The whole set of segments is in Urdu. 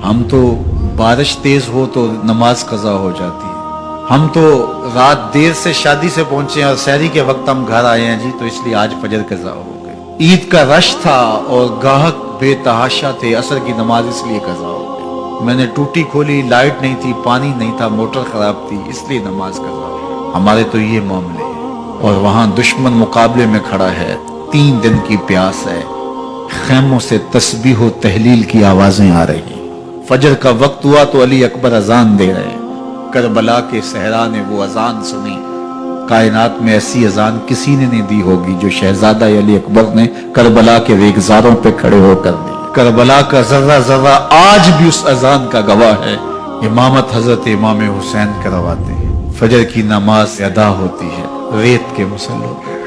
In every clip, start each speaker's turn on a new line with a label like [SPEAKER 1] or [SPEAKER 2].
[SPEAKER 1] ہم تو بارش تیز ہو تو نماز قضا ہو جاتی ہے، ہم تو رات دیر سے شادی سے پہنچے ہیں اور سحری کے وقت ہم گھر آئے ہیں جی، تو اس لیے آج فجر قضا ہو گئی۔ عید کا رش تھا اور گاہک بے تحاشا تھے، عصر کی نماز اس لیے قضا ہو گئی۔ میں نے ٹوٹی کھولی، لائٹ نہیں تھی، پانی نہیں تھا، موٹر خراب تھی، اس لیے نماز قضا ہو گئی۔ ہمارے تو یہ معاملے ہیں، اور وہاں دشمن مقابلے میں کھڑا ہے، 3 دن کی پیاس ہے، خیموں سے تسبیح و تحلیل کی آوازیں آ رہی ہیں۔ فجر کا وقت ہوا تو علی اکبر اذان دے رہے ہیں، کربلا کے صحرا نے وہ اذان سنی۔ کائنات میں ایسی اذان کسی نے نہیں دی ہوگی جو شہزادہ علی اکبر نے کربلا کے ریگزاروں پہ کھڑے ہو کر دی۔ کربلا کا ذرہ ذرہ آج بھی اس اذان کا گواہ ہے۔ امامت حضرت امام حسین کرواتے ہیں، فجر کی نماز ادا ہوتی ہے ریت کے مسلوں پہ۔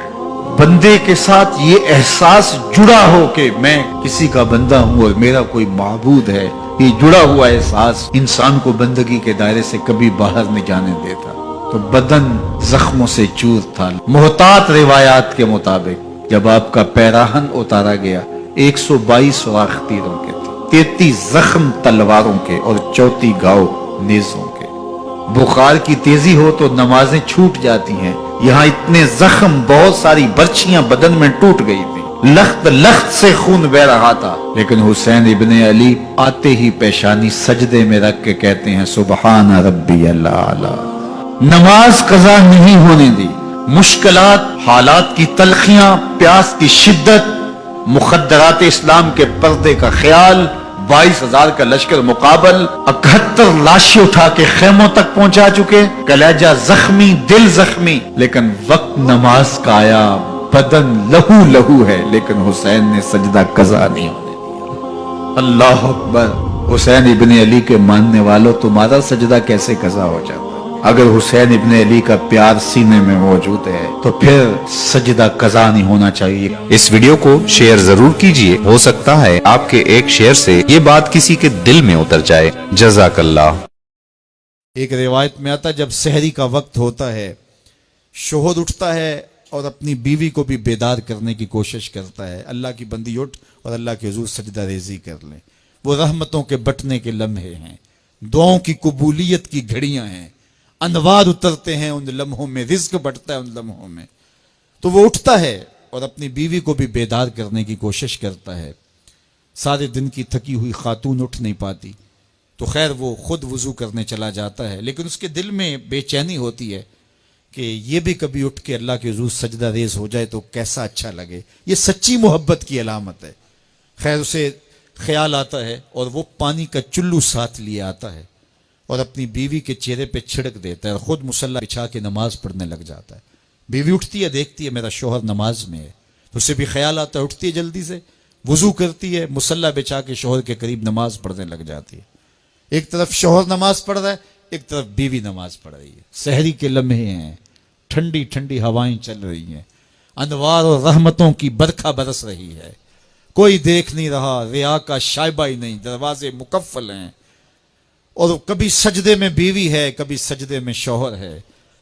[SPEAKER 1] بندے کے ساتھ یہ احساس جڑا ہو کہ میں کسی کا بندہ ہوں اور میرا کوئی معبود ہے، یہ جڑا ہوا احساس انسان کو بندگی کے دائرے سے کبھی باہر نہیں جانے دیتا۔ تو بدن زخموں سے چور تھا۔ محتاط روایات کے مطابق جب آپ کا پیراہن اتارا گیا 122 سوراخ تیروں کے تھے، 33 زخم تلواروں کے اور 34 گھاؤ نیزوں کے۔ بخار کی تیزی ہو تو نمازیں چھوٹ جاتی ہیں، یہاں اتنے زخم، بہت ساری برچیاں بدن میں ٹوٹ گئی تھی، لخت لخت سے خون بہ رہا تھا، لیکن حسین ابن علی آتے ہی پیشانی سجدے میں رکھ کے کہتے ہیں سبحان ربی الاعلی۔ نماز قضا نہیں ہونے دی۔ مشکلات، حالات کی تلخیاں، پیاس کی شدت، مخدرات اسلام کے پردے کا خیال، 22,000 کا لشکر مقابل، 71 لاشیں اٹھا کے خیموں تک پہنچا چکے، کلیجہ زخمی، دل زخمی، لیکن وقت نماز کا آیا، بدن لہو لہو ہے، لیکن حسین نے سجدہ قضا نہیں ہونے دیا۔ اللہ اکبر۔ حسین ابن علی کے ماننے والوں، تمہارا سجدہ کیسے قضا ہو جاتا؟ اگر حسین ابن علی کا پیار سینے میں موجود ہے تو پھر سجدہ قضا نہیں ہونا چاہیے۔
[SPEAKER 2] اس ویڈیو کو شیئر ضرور کیجئے، ہو سکتا ہے آپ کے ایک شیئر سے یہ بات کسی کے دل میں اتر جائے۔ جزاک اللہ۔
[SPEAKER 1] ایک روایت میں آتا ہے جب سحری کا وقت ہوتا ہے، شوہر اٹھتا ہے اور اپنی بیوی کو بھی بیدار کرنے کی کوشش کرتا ہے، اللہ کی بندی اٹھ اور اللہ کے حضور سجدہ ریزی کر لیں۔ وہ رحمتوں کے بٹنے کے لمحے ہیں، دعاؤں کی قبولیت کی گھڑیاں ہیں، انوار اترتے ہیں ان لمحوں میں، رزق بڑھتا ہے ان لمحوں میں۔ تو وہ اٹھتا ہے اور اپنی بیوی کو بھی بیدار کرنے کی کوشش کرتا ہے۔ سارے دن کی تھکی ہوئی خاتون اٹھ نہیں پاتی، تو خیر وہ خود وضو کرنے چلا جاتا ہے، لیکن اس کے دل میں بے چینی ہوتی ہے کہ یہ بھی کبھی اٹھ کے اللہ کے حضور سجدہ ریز ہو جائے تو کیسا اچھا لگے۔ یہ سچی محبت کی علامت ہے۔ خیر اسے خیال آتا ہے اور وہ پانی کا چلو ساتھ لیے آتا ہے اور اپنی بیوی کے چہرے پہ چھڑک دیتا ہے اور خود مصلی بچھا کے نماز پڑھنے لگ جاتا ہے۔ بیوی اٹھتی ہے، دیکھتی ہے میرا شوہر نماز میں ہے، تو اسے بھی خیال آتا ہے، اٹھتی ہے جلدی سے، وضو کرتی ہے، مصلی بچھا کے شوہر کے قریب نماز پڑھنے لگ جاتی ہے۔ ایک طرف شوہر نماز پڑھ رہا ہے، ایک طرف بیوی نماز پڑھ رہی ہے۔ سحری کے لمحے ہیں، ٹھنڈی ٹھنڈی ہوائیں چل رہی ہیں، انوار اور رحمتوں کی برکھا برس رہی ہے، کوئی دیکھ نہیں رہا، ریا کا شائبہ ہی نہیں، دروازے مقفل ہیں، اور کبھی سجدے میں بیوی ہے، کبھی سجدے میں شوہر ہے،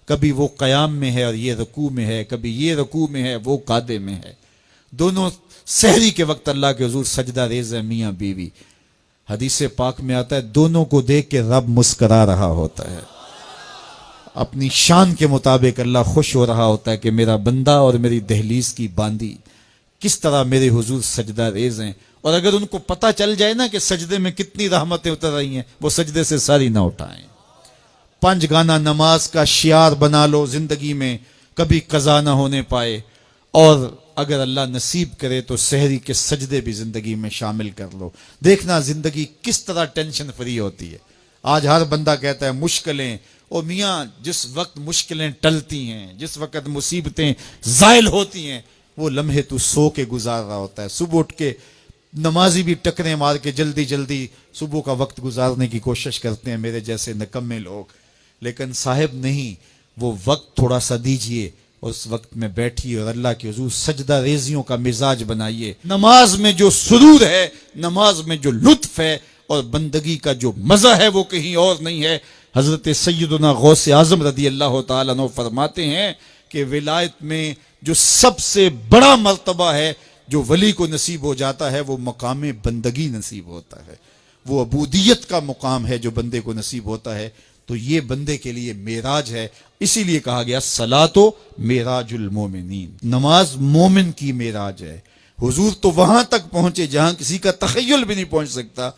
[SPEAKER 1] کبھی وہ قیام میں ہے اور یہ رکوع میں ہے، کبھی یہ رکوع میں ہے وہ قعدے میں ہے، دونوں سحری کے وقت اللہ کے حضور سجدہ ریز ہے میاں بیوی۔ حدیث پاک میں آتا ہے دونوں کو دیکھ کے رب مسکرا رہا ہوتا ہے، اپنی شان کے مطابق اللہ خوش ہو رہا ہوتا ہے کہ میرا بندہ اور میری دہلیز کی باندی کس طرح میرے حضور سجدہ ریز ہیں۔ اور اگر ان کو پتہ چل جائے نا کہ سجدے میں کتنی رحمتیں اتر رہی ہیں، وہ سجدے سے ساری نہ اٹھائیں۔ 5 گانا نماز کا شعار بنا لو زندگی میں، کبھی قضا نہ ہونے پائے، اور اگر اللہ نصیب کرے تو سحری کے سجدے بھی زندگی میں شامل کر لو۔ دیکھنا زندگی کس طرح ٹینشن فری ہوتی ہے۔ آج ہر بندہ کہتا ہے مشکلیں، اور میاں جس وقت مشکلیں ٹلتی ہیں، جس وقت مصیبتیں زائل ہوتی ہیں، وہ لمحے تو سو کے گزار رہا ہوتا ہے۔ صبح اٹھ کے نمازی بھی ٹکریں مار کے جلدی جلدی صبح کا وقت گزارنے کی کوشش کرتے ہیں میرے جیسے نکمے لوگ، لیکن صاحب نہیں، وہ وقت تھوڑا سا دیجئے، اس وقت میں بیٹھیے اور اللہ کے حضور سجدہ ریزیوں کا مزاج بنائیے۔ نماز میں جو سرور ہے، نماز میں جو لطف ہے اور بندگی کا جو مزہ ہے وہ کہیں اور نہیں ہے۔ حضرت سیدنا غوث اعظم رضی اللہ تعالیٰ عنہ فرماتے ہیں کہ ولایت میں جو سب سے بڑا مرتبہ ہے جو ولی کو نصیب ہو جاتا ہے، وہ مقام بندگی نصیب ہوتا ہے۔ وہ عبودیت کا مقام ہے جو بندے کو نصیب ہوتا ہے، تو یہ بندے کے لیے معراج ہے۔ اسی لیے کہا گیا صلاۃ معراج المومنین، نماز مومن کی معراج ہے۔ حضور تو وہاں تک پہنچے جہاں کسی کا تخیل بھی نہیں پہنچ سکتا،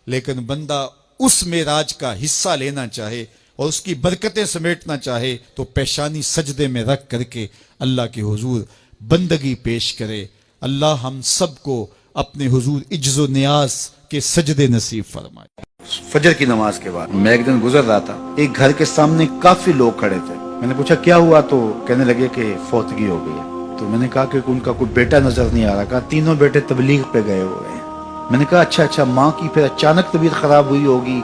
[SPEAKER 1] لیکن بندہ اس معراج کا حصہ لینا چاہے اور اس کی برکتیں سمیٹنا چاہے تو پیشانی سجدے میں رکھ کر کے اللہ کے حضور بندگی پیش کرے۔ اللہ ہم سب کو اپنے حضور عجز و نیاز کے سجدے نصیب فرمائے۔
[SPEAKER 3] فجر کی نماز کے بعد میں ایک دن گزر رہا تھا، ایک گھر کے سامنے کافی لوگ کھڑے تھے۔ میں نے پوچھا کیا ہوا، تو کہنے لگے کہ فوتگی ہو گئی ہے۔ تو میں نے کہا کہ ان کا کوئی بیٹا نظر نہیں آ رہا، کہا تینوں بیٹے تبلیغ پہ گئے ہوئے ہیں۔ میں نے کہا اچھا ماں کی پھر اچانک طبیعت خراب ہوئی ہوگی،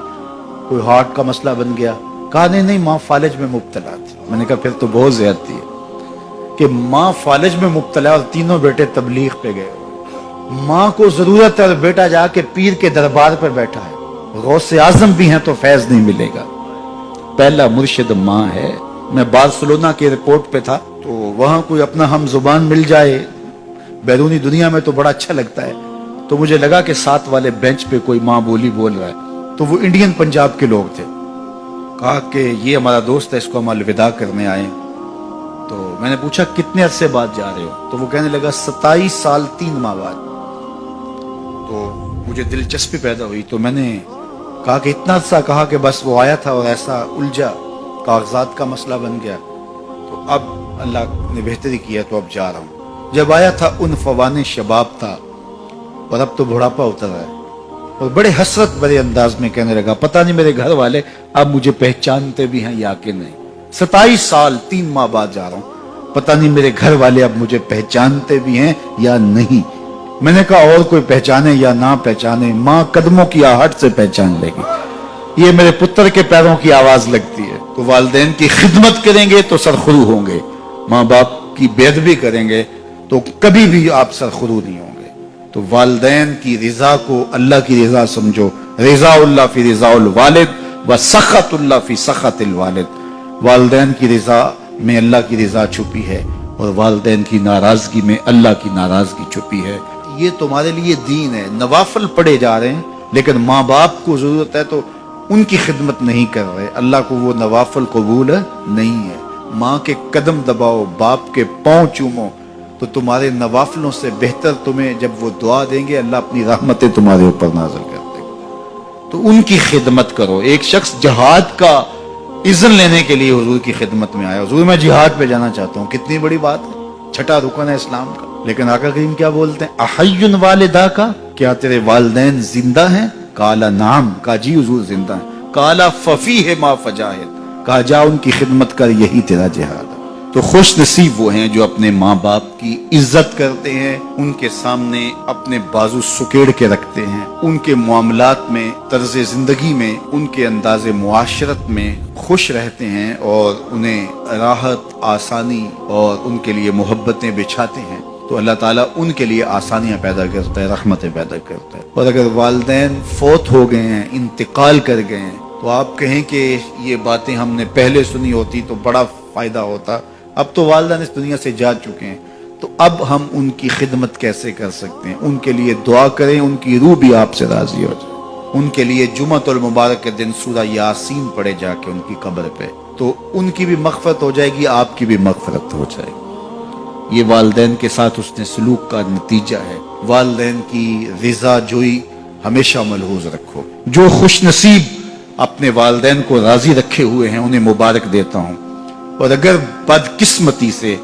[SPEAKER 3] کوئی ہارٹ کا مسئلہ بن گیا؟ کہا نہیں ماں فالج میں مبتلا تھی۔ میں نے کہا پھر تو بہت زیادتی ہے کہ ماں فالج میں مبتلا اور تینوں بیٹے تبلیغ پہ گئے ہوئے۔ ماں کو ضرورت ہے اور بیٹا جا کے پیر کے دربار پر بیٹھا ہے، غوث اعظم بھی ہیں تو فیض نہیں ملے گا۔ پہلا مرشد ماں ہے۔ میں بارسلونا کے ایئرپورٹ پہ تھا تو وہاں کوئی اپنا ہم زبان مل جائے بیرونی دنیا میں تو بڑا اچھا لگتا ہے، تو مجھے لگا کہ ساتھ والے بینچ پہ کوئی ماں بولی بول رہا ہے، تو وہ انڈین پنجاب کے لوگ تھے۔ کہا کہ یہ ہمارا دوست ہے، اس کو ہم الوداع کرنے آئے۔ تو میں نے پوچھا کتنے عرصے بعد جا رہے ہو؟ تو وہ کہنے لگا 27 سال 3 ماہ بعد۔ تو مجھے دلچسپی پیدا ہوئی، تو میں نے کہا کہ اتنا عرصہ؟ کہا کہ بس وہ آیا تھا اور ایسا الجھا، کاغذات کا مسئلہ بن گیا، تو اب اللہ نے بہتری کیا تو اب جا رہا ہوں۔ جب آیا تھا ان فوان شباب تھا اور اب تو بڑھاپا اتر رہا ہے، اور بڑے حسرت بڑے انداز میں کہنے لگا پتہ نہیں میرے گھر والے اب مجھے پہچانتے بھی ہیں یا کہ نہیں۔ 27 سال 3 ماہ بعد جا رہا ہوں، پتہ نہیں میرے گھر والے اب مجھے پہچانتے بھی ہیں یا نہیں۔ میں نے کہا اور کوئی پہچانے یا نہ پہچانے، ماں قدموں کی آہٹ سے پہچان لے گی، یہ میرے پتر کے پیروں کی آواز لگتی ہے۔ تو والدین کی خدمت کریں گے تو سرخرو ہوں گے، ماں باپ کی بے ادبی کریں گے تو کبھی بھی آپ سرخرو نہیں ہوں گے۔ تو والدین کی رضا کو اللہ کی رضا سمجھو، رضا اللہ فی رضا الوالد و سخط اللہ فی سخط الوالد۔ والدین کی رضا میں اللہ کی رضا چھپی ہے اور والدین کی ناراضگی میں اللہ کی ناراضگی چھپی ہے۔ یہ تمہارے لیے دین ہے، نوافل پڑھے جا رہے ہیں لیکن ماں باپ کو ضرورت ہے تو ان کی خدمت نہیں کر رہے، اللہ کو وہ نوافل قبول نہیں ہے۔ ماں کے قدم دباؤ، باپ کے پاؤں چومو، تو تمہارے نوافلوں سے بہتر تمہیں جب وہ دعا دیں گے اللہ اپنی رحمتیں تمہارے اوپر نازل کر دے گا، تو ان کی خدمت کرو۔ ایک شخص جہاد کا اذن لینے کے لیے حضور کی خدمت میں آیا، حضور میں جہاد پہ جانا چاہتا ہوں، کتنی بڑی بات ہے، 6واں رکن ہے اسلام کا۔ لیکن آقا کریم کیا بولتے ہیں؟ احی والدہ کا، کیا تیرے والدین زندہ ہیں؟ کالا نعم، کہا جی حضور زندہ ہیں۔ کالا ففیہ ما فجاہد، کہا جا ان کی خدمت کر، یہی تیرا جہاد ہے۔ تو خوش نصیب وہ ہیں جو اپنے ماں باپ کی عزت کرتے ہیں، ان کے سامنے اپنے بازو سکیڑ کے رکھتے ہیں، ان کے معاملات میں، طرز زندگی میں، ان کے انداز معاشرت میں خوش رہتے ہیں اور انہیں راحت، آسانی اور ان کے لیے محبتیں بچھاتے ہیں، تو اللہ تعالیٰ ان کے لیے آسانیاں پیدا کرتا ہے، رحمتیں پیدا کرتا ہے۔ اور اگر والدین فوت ہو گئے ہیں، انتقال کر گئے ہیں، تو آپ کہیں کہ یہ باتیں ہم نے پہلے سنی ہوتی تو بڑا فائدہ ہوتا، اب تو والدین اس دنیا سے جا چکے ہیں، تو اب ہم ان کی خدمت کیسے کر سکتے ہیں؟ ان کے لیے دعا کریں، ان کی روح بھی آپ سے راضی ہو جائے۔ ان کے لیے جمعۃ المبارک کے دن سورہ یاسین پڑھے جا کے ان کی قبر پہ، تو ان کی بھی مغفرت ہو جائے گی، آپ کی بھی مغفرت ہو جائے گی۔ یہ والدین کے ساتھ اس نے سلوک کا نتیجہ ہے۔ والدین کی رضا جوئی ہمیشہ ملحوظ رکھو۔ جو خوش نصیب اپنے والدین کو راضی رکھے ہوئے ہیں انہیں مبارک دیتا ہوں، اور اگر بدقسمتی سے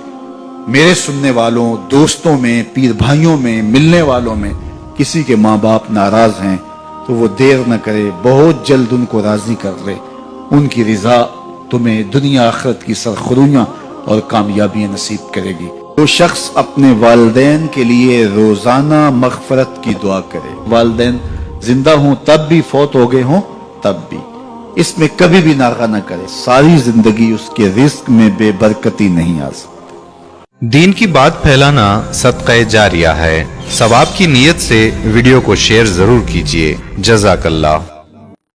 [SPEAKER 3] میرے سننے والوں، دوستوں میں، پیر بھائیوں میں، ملنے والوں میں کسی کے ماں باپ ناراض ہیں تو وہ دیر نہ کرے، بہت جلد ان کو راضی کر لے۔ ان کی رضا تمہیں دنیا آخرت کی سرخرویاں اور کامیابیاں نصیب کرے گی۔ جو شخص اپنے والدین کے لیے روزانہ مغفرت کی دعا کرے، والدین زندہ ہوں تب بھی، فوت ہو گئے ہوں تب بھی، اس میں کبھی بھی ناغہ نہ کرے، ساری زندگی اس کے رزق میں بے برکتی نہیں آ سکتی۔
[SPEAKER 2] دین کی بات پھیلانا صدقہ جاریہ ہے، ثواب کی نیت سے ویڈیو کو شیئر ضرور کیجیے۔ جزاک اللہ۔